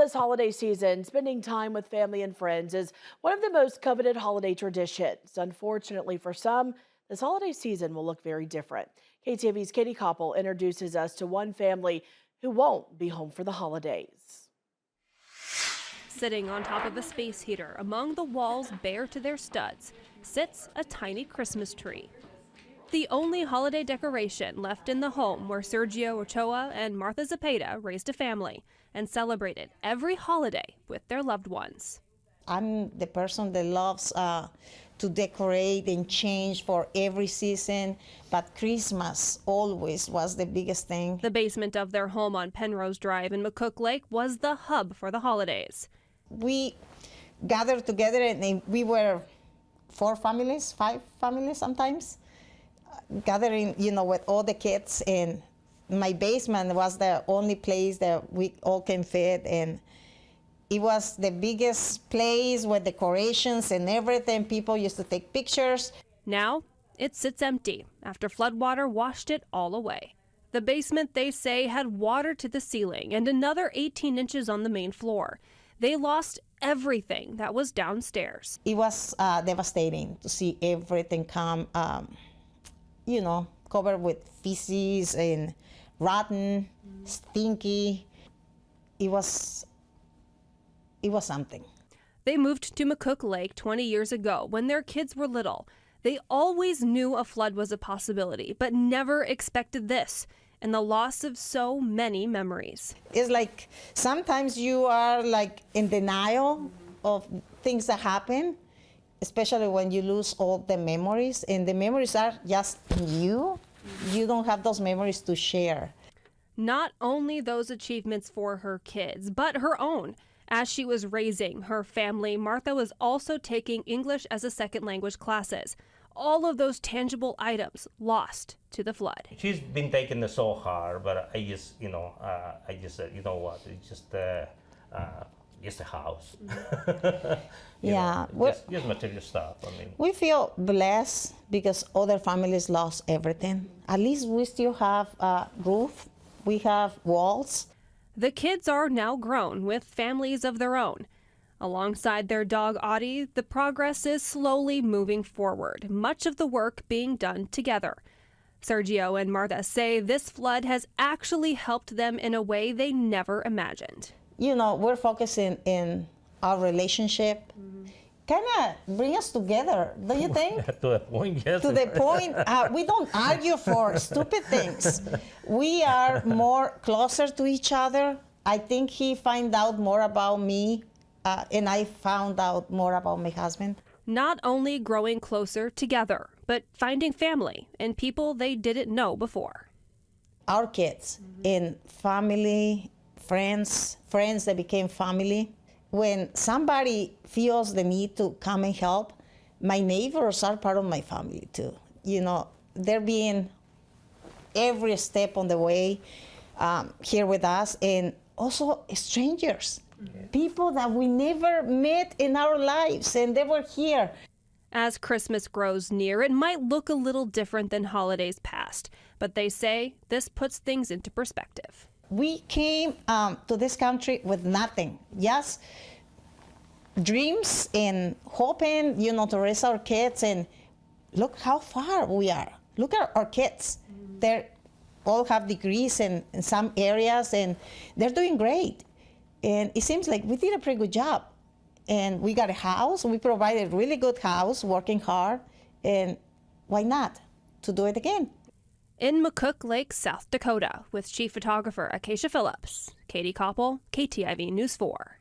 This holiday season, spending time with family and friends is one of the most coveted holiday traditions. Unfortunately for some, this holiday season will look very different. KTV's Katie Koppel introduces us to one family who won't be home for the holidays. Sitting on top of a space heater among the walls bare to their studs sits a tiny Christmas tree. The only holiday decoration left in the home where Sergio Ochoa and Martha Zepeda raised a family and celebrated every holiday with their loved ones. I'm the person that loves to decorate and change for every season, but Christmas always was the biggest thing. The basement of their home on Penrose Drive in McCook Lake was the hub for the holidays. We gathered together and we were 4 families, 5 families sometimes, gathering, with all the kids. And my basement was the only place that we all can fit, and it was the biggest place with decorations and everything. People used to take pictures. Now it sits empty after floodwater washed it all away. The basement, they say, had water to the ceiling and another 18 inches on the main floor. They lost everything that was downstairs. It was devastating to see everything come, covered with feces and rotten, stinky. It was something. They moved to McCook Lake 20 years ago when their kids were little. They always knew a flood was a possibility, but never expected this, and the loss of so many memories. It's like sometimes you are like in denial of things that happen, especially when you lose all the memories, and the memories are just you. You don't have those memories to share. Not only those achievements for her kids, but her own. As she was raising her family, Martha was also taking English as a second language classes. All of those tangible items lost to the flood. She's been taking it so hard, but I just said, you know what, it's just a house. Yeah, just material stuff. I mean, we feel blessed because other families lost everything. At least we still have a roof. We have walls. The kids are now grown with families of their own. Alongside their dog Audie, the progress is slowly moving forward, much of the work being done together. Sergio and Martha say this flood has actually helped them in a way they never imagined. We're focusing in our relationship. Kind of bring us together, don't you think? to a point, yes. To the point, we don't argue for stupid things. We are more closer to each other. I think he found out more about me, and I found out more about my husband. Not only growing closer together, but finding family and people they didn't know before. Our kids and family, friends that became family. When somebody feels the need to come and help, my neighbors are part of my family too. They're being every step on the way here with us, and also strangers, people that we never met in our lives, and they were here. As Christmas grows near, it might look a little different than holidays past, but they say this puts things into perspective. We came to this country with nothing, just dreams and hoping, to raise our kids. And look how far we are. Look at our kids. They all have degrees in some areas, and they're doing great. And it seems like we did a pretty good job. And we got a house. We provided a really good house, working hard. And why not to do it again? In McCook Lake, South Dakota, with Chief Photographer Acacia Phillips, Katie Koppel, KTIV News 4.